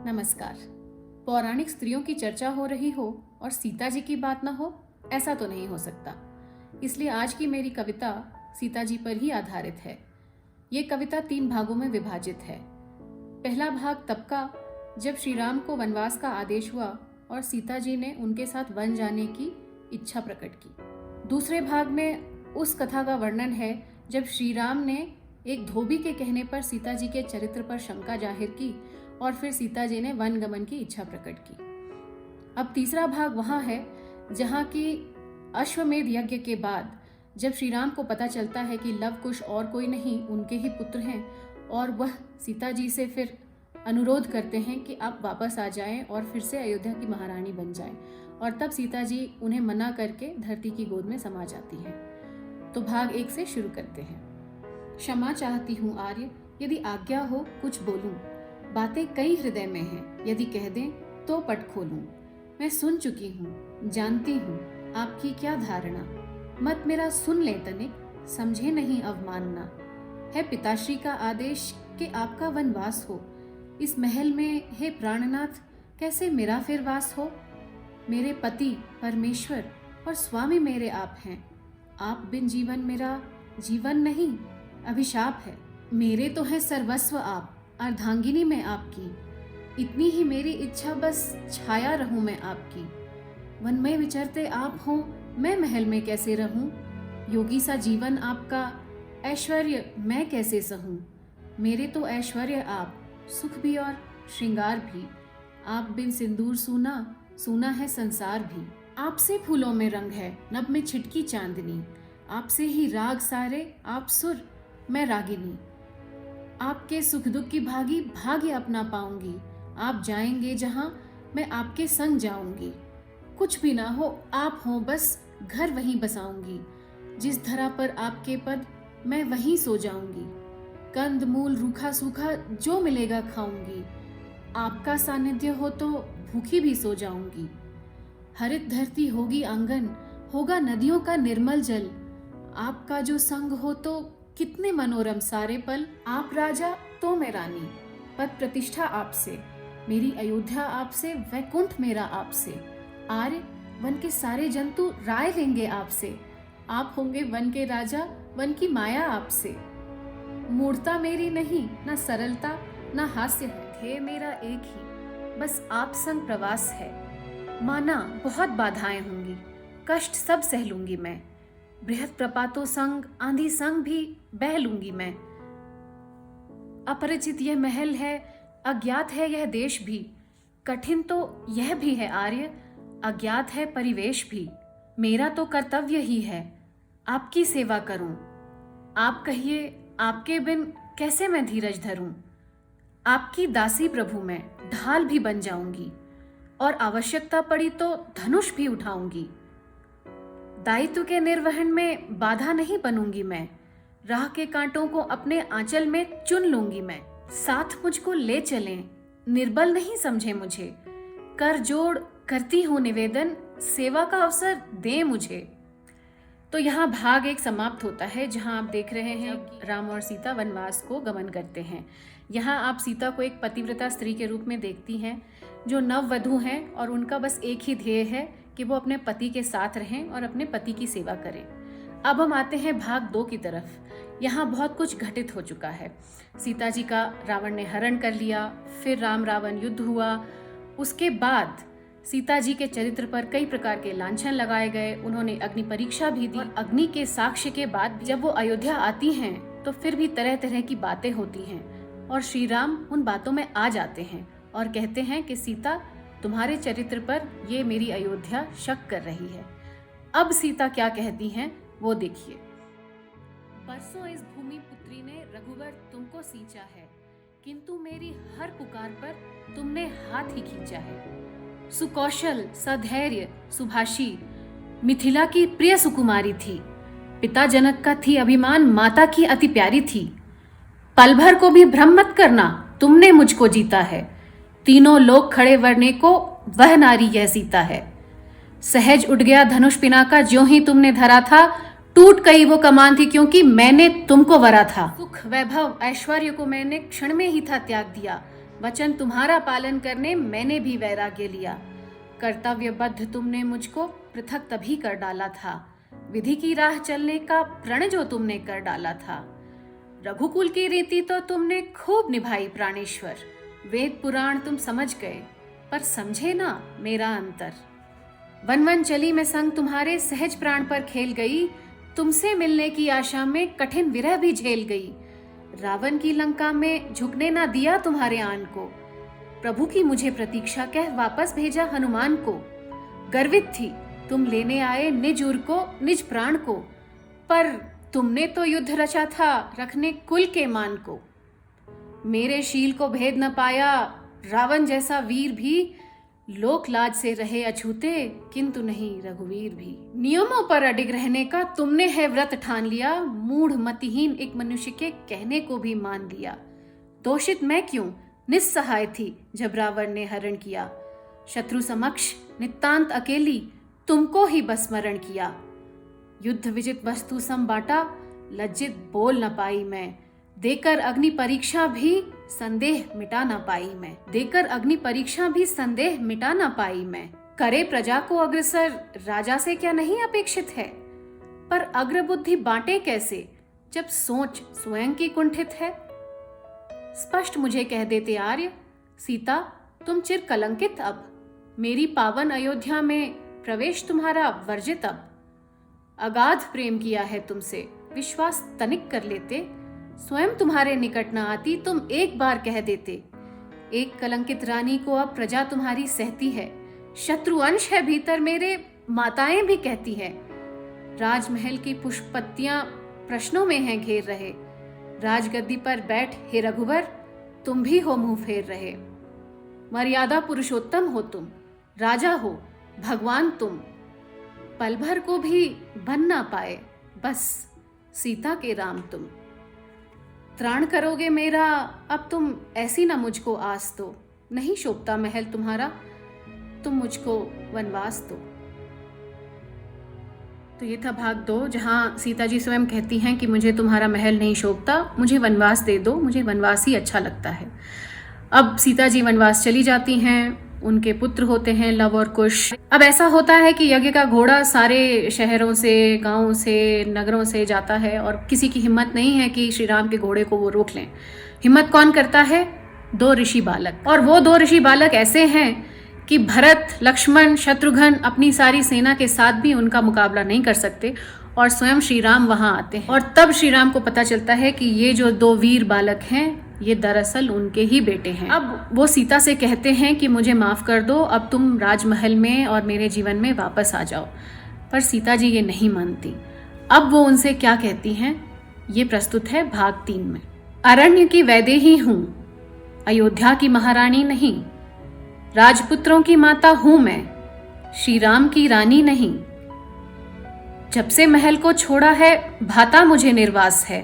नमस्कार। पौराणिक स्त्रियों की चर्चा हो रही हो और सीता जी की बात ना हो, ऐसा तो नहीं हो सकता। इसलिए आज की मेरी कविता सीता जी पर ही आधारित है। ये कविता 3 भागों में विभाजित है। पहला भाग तब का जब श्री राम को वनवास का आदेश हुआ और सीता जी ने उनके साथ वन जाने की इच्छा प्रकट की। दूसरे भाग में उस कथा का वर्णन है जब श्री राम ने एक धोबी के कहने पर सीता जी के चरित्र पर शंका जाहिर की और फिर सीता जी ने वन गमन की इच्छा प्रकट की। अब तीसरा भाग वहाँ है जहाँ की अश्वमेध यज्ञ के बाद जब श्री राम को पता चलता है कि लव कुश और कोई नहीं उनके ही पुत्र हैं और वह सीता जी से फिर अनुरोध करते हैं कि आप वापस आ जाएं और फिर से अयोध्या की महारानी बन जाएं, और तब सीता जी उन्हें मना करके धरती की गोद में समा जाती है। तो भाग 1 से शुरू करते हैं। क्षमा चाहती हूँ आर्य, यदि आज्ञा हो कुछ बोलूं। बातें कई हृदय में हैं, यदि कह दें तो पट खोलूं। मैं सुन चुकी हूँ, जानती हूँ आपकी क्या धारणा। मत मेरा सुन ले तनिक, समझे नहीं अवमानना। है पिताश्री का आदेश कि आपका वनवास हो। इस महल में हे प्राणनाथ कैसे मेरा फिर वास हो। मेरे पति परमेश्वर और स्वामी मेरे आप हैं। आप बिन जीवन मेरा जीवन नहीं, अभिशाप है। मेरे तो है सर्वस्व आप, अर्धांगिनी में आपकी। इतनी ही मेरी इच्छा, बस छाया रहूं मैं आपकी। वन में विचरते आप हों, मैं महल में कैसे रहूं। योगी सा जीवन आपका, ऐश्वर्य मैं कैसे सहूं। मेरे तो ऐश्वर्य आप, सुख भी और श्रृंगार भी। आप बिन सिंदूर सूना, सूना है संसार भी। आपसे फूलों में रंग है, नभ में छिटकी चांदनी। आपसे ही राग सारे, आप सुर मैं रागिनी। आपके सुख दुख की भागी, भाग्य अपना पाऊंगी। आप जाएंगे जहां, मैं आपके संग जाऊंगी। कुछ भी ना हो, आप हो बस, घर वहीं बसाऊंगी। जिस धरा पर आपके पद, मैं वहीं सो जाऊंगी। कंद मूल रूखा सूखा जो मिलेगा खाऊंगी। आपका सानिध्य हो तो भूखी भी सो जाऊंगी। हरित धरती होगी आंगन, होगा नदियों का निर्मल जल। आपका जो संग हो तो कितने मनोरम सारे पल। आप राजा तो मैं रानी, पद प्रतिष्ठा आपसे। मेरी अयोध्या आपसे, वैकुंठ मेरा आपसे। आर्य वन के सारे जंतु राय लेंगे आपसे। आप होंगे वन के राजा, वन की माया आपसे। मूर्ता मेरी नहीं, ना सरलता ना हास्य है। ध्येय मेरा एक ही, बस आप संग प्रवास है। माना बहुत बाधाएं होंगी, कष्ट सब सह लूंगी मैं। बृहद प्रपातों संग, आंधी संग भी बह लूंगी मैं। अपरिचित यह महल है, अज्ञात है यह देश भी। कठिन तो यह भी है आर्य, अज्ञात है परिवेश भी। मेरा तो कर्तव्य ही है, आपकी सेवा करूं। आप कहिए आपके बिन कैसे मैं धीरज धरूं। आपकी दासी प्रभु मैं, ढाल भी बन जाऊंगी। और आवश्यकता पड़ी तो धनुष भी उठाऊंगी। दायित्व के निर्वहन में बाधा नहीं बनूंगी मैं। राह के कांटों को अपने आंचल में चुन लूंगी मैं। साथ मुझको ले चलें, निर्बल नहीं समझे मुझे। कर जोड़ करती हूँ निवेदन, सेवा का अवसर दें मुझे। तो यहाँ भाग 1 समाप्त होता है, जहाँ आप देख रहे हैं राम और सीता वनवास को गमन करते हैं। यहाँ आप सीता को एक पतिव्रता स्त्री के रूप में देखती हैं जो नववधू हैं और उनका बस एक ही ध्येय है कि वो अपने पति के साथ रहें और अपने पति की सेवा करें। अब हम आते हैं भाग 2 की तरफ। यहाँ बहुत कुछ घटित हो चुका है। सीता जी का रावण ने हरण कर लिया, फिर राम रावण युद्ध हुआ। उसके बाद सीता जी के चरित्र पर कई प्रकार के लांछन लगाए गए। उन्होंने अग्नि परीक्षा भी दी। अग्नि के साक्ष्य के बाद जब वो अयोध्या आती हैं तो फिर भी तरह तरह की बातें होती हैं और श्री राम उन बातों में आ जाते हैं और कहते हैं कि सीता, तुम्हारे चरित्र पर ये मेरी अयोध्या शक कर रही है। अब सीता क्या कहती हैं वो देखिए। बरसों इस भूमि पुत्री ने रघुवर तुमको सींचा है, किंतु मेरी हर पुकार पर तुमने हाथ ही खींचा है। सुकौशल, सधैर्य, सुभाषी, मिथिला की प्रिय सुकुमारी थी। पिता जनक का थी अभिमान, माता की अति प्यारी थी। पल भर को भी भ्रम मत करना, तुमने मुझको जीता है। तीनों लोग खड़े वरने को वह नारी यह सीता है। सहज उठ गया धनुष पिनाका, ज्यों ही तुमने धरा था। टूट गई वो कमान थी, क्योंकि मैंने तुमको वरा था। सुख वैभव ऐश्वर्य को मैंने क्षण में ही था त्याग दिया। वचन तुम्हारा पालन करने मैंने भी वैराग्य लिया। कर्तव्यबद्ध तुमने मुझको पृथक तभी कर डाला था, विधि की राह चलने का प्रण जो तुमने कर डाला था। रघुकुल की रीति तो तुमने खूब निभाई प्राणेश्वर, वेद पुराण तुम समझ गए, पर समझे ना मेरा अंतर। वन वन चली मैं संग तुम्हारे, सहज प्राण पर खेल गई, तुमसे मिलने की आशा में कठिन विरह भी झेल गई। रावण की लंका में झुकने ना दिया तुम्हारे आन को, प्रभु की मुझे प्रतीक्षा कह वापस भेजा हनुमान को। गर्वित थी तुम लेने आए निज उर को, निज प्राण को, पर तुमने तो युद्ध रचा था रखने कुल के मान को। मेरे शील को भेद न पाया रावण जैसा वीर भी, लोक लाज से रहे अछूते किंतु नहीं रघुवीर भी। नियमों पर अडिग रहने का तुमने है व्रत ठान लिया, मूढ़ मतिहीन एक मनुष्य के कहने को भी मान लिया। दोषित मैं क्यों निस्सहाय थी जब रावण ने हरण किया, शत्रु समक्ष नितांत अकेली तुमको ही बस स्मरण किया। युद्ध विजित वस्तु सम बाटा, लज्जित बोल न पाई मैं, देकर अग्नि परीक्षा भी संदेह मिटा ना पाई मैं। देकर अग्नि परीक्षा भी संदेह मिटा ना पाई मैं। करे प्रजा को अग्रसर राजा से क्या नहीं अपेक्षित है, पर अग्रबुद्धि बांटे कैसे जब सोच स्वयं की कुंठित है। स्पष्ट मुझे कह देते आर्य, सीता तुम चिर कलंकित अब, मेरी पावन अयोध्या में प्रवेश तुम्हारा वर्जित अब। अगाध प्रेम किया है तुमसे, विश्वास तनिक कर लेते, स्वयं तुम्हारे निकट न आती तुम एक बार कह देते। एक कलंकित रानी को अब प्रजा तुम्हारी सहती है, शत्रु अंश है भीतर मेरे माताएं भी कहती है। राजमहल की पुष्प पत्तियां प्रश्नों में हैं घेर रहे, राजगद्दी पर बैठ हे रघुवर तुम भी हो मुंह फेर रहे। मर्यादा पुरुषोत्तम हो तुम, राजा हो भगवान तुम, पल भर को भी बन ना पाए बस सीता के राम तुम। त्राण करोगे मेरा अब तुम ऐसी ना मुझको आस दो, नहीं शोभता महल तुम्हारा तुम मुझको वनवास दो। तो ये था भाग 2, जहाँ सीता जी स्वयं कहती हैं कि मुझे तुम्हारा महल नहीं शोभता, मुझे वनवास दे दो, मुझे वनवास ही अच्छा लगता है। अब सीता जी वनवास चली जाती हैं, उनके पुत्र होते हैं लव और कुश। अब ऐसा होता है कि यज्ञ का घोड़ा सारे शहरों से, गांवों से, नगरों से जाता है और किसी की हिम्मत नहीं है कि श्री राम के घोड़े को वो रोक लें। हिम्मत कौन करता है? 2 ऋषि बालक। और वो 2 ऋषि बालक ऐसे हैं कि भरत, लक्ष्मण, शत्रुघ्न अपनी सारी सेना के साथ भी उनका मुकाबला नहीं कर सकते और स्वयं श्री राम वहां आते हैं। और तब श्री राम को पता चलता है कि ये जो 2 वीर बालक हैं ये दरअसल उनके ही बेटे हैं। अब वो सीता से कहते हैं कि मुझे माफ कर दो, अब तुम राजमहल में और मेरे जीवन में वापस आ जाओ। पर सीता जी ये नहीं मानती। अब वो उनसे क्या कहती हैं ये प्रस्तुत है भाग 3 में। अरण्य की वैदेही हूं, अयोध्या की महारानी नहीं, राजपुत्रों की माता हूं मैं, श्री राम की रानी नहीं। जब से महल को छोड़ा है भाता मुझे निर्वास है,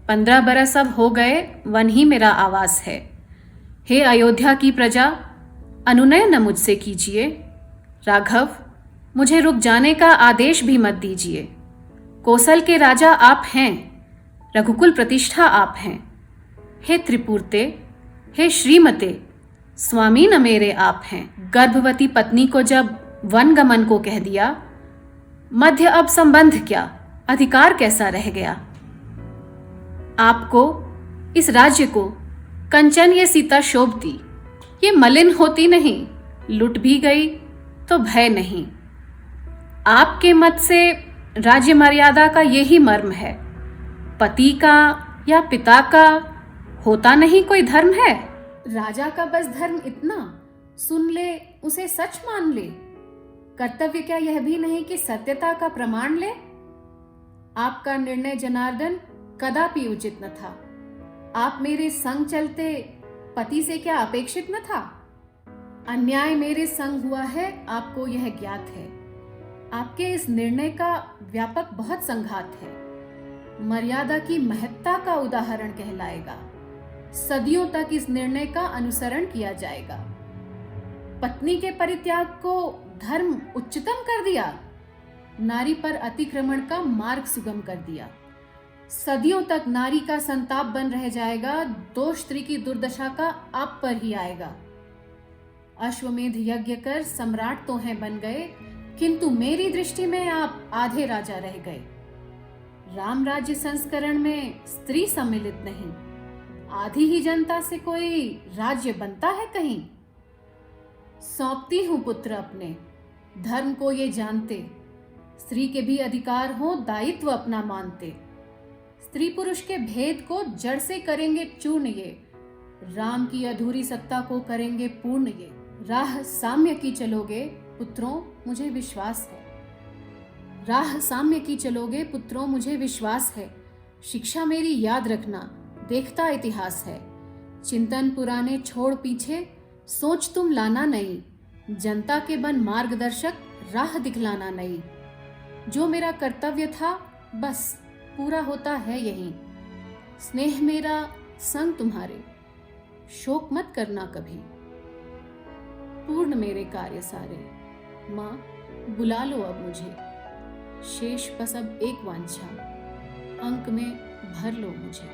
15 बरस अब हो गए वन ही मेरा आवास है। हे अयोध्या की प्रजा अनुनय न मुझसे कीजिए, राघव मुझे रुक जाने का आदेश भी मत दीजिए। कौशल के राजा आप हैं, रघुकुल प्रतिष्ठा आप हैं। हे त्रिपुरते, हे श्रीमते, स्वामी न मेरे आप हैं। गर्भवती पत्नी को जब वन गमन को कह दिया, मध्य अब संबंध क्या, अधिकार कैसा रह गया। आपको इस राज्य को कंचन ये सीता शोभती, ये मलिन होती नहीं, लुट भी गई तो भय नहीं। आपके मत से राज्य मर्यादा का यही मर्म है, पति का या पिता का होता नहीं कोई धर्म है। राजा का बस धर्म इतना, सुन ले उसे सच मान ले। कर्तव्य क्या यह भी नहीं कि सत्यता का प्रमाण ले। आपका निर्णय जनार्दन कदापि उचित न था। आप मेरे संग चलते पति से क्या अपेक्षित न था। अन्याय मेरे संग हुआ है, आपको यह ज्ञात है। आपके इस निर्णय का व्यापक बहुत संघात है, मर्यादा की महत्ता का उदाहरण कहलाएगा। सदियों तक इस निर्णय का अनुसरण किया जाएगा। पत्नी के परित्याग को धर्म उच्चतम कर दिया, नारी पर अतिक्रमण का मार्ग सुगम कर दिया। सदियों तक नारी का संताप बन रह जाएगा, दोष स्त्री की दुर्दशा का आप पर ही आएगा। अश्वमेध यज्ञ कर सम्राट तो हैं बन गए, किंतु मेरी दृष्टि में आप आधे राजा रह गए। राम राज्य संस्करण में स्त्री सम्मिलित नहीं, आधी ही जनता से कोई राज्य बनता है कहीं। सौंपती हूं पुत्र अपने, धर्म को ये जानते, स्त्री के भी अधिकार हो दायित्व अपना मानते। स्त्री पुरुष के भेद को जड़ से करेंगे चूर्ण ये, राम की अधूरी सत्ता को करेंगे पूर्ण ये। राह साम्य की चलोगे पुत्रों मुझे विश्वास है, राह साम्य की चलोगे पुत्रों मुझे विश्वास है। शिक्षा मेरी याद रखना, देखता इतिहास है। चिंतन पुराने छोड़ पीछे, सोच तुम लाना नई। जनता के बन मार्गदर्शक, राह दिखलाना नई। जो मेरा कर्तव्य था बस पूरा होता है यहीं। स्नेह मेरा संग तुम्हारे, शोक मत करना कभी। पूर्ण मेरे कार्य सारे, माँ बुला लो अब मुझे। शेष बस अब एक वांछा, अंक में भर लो मुझे।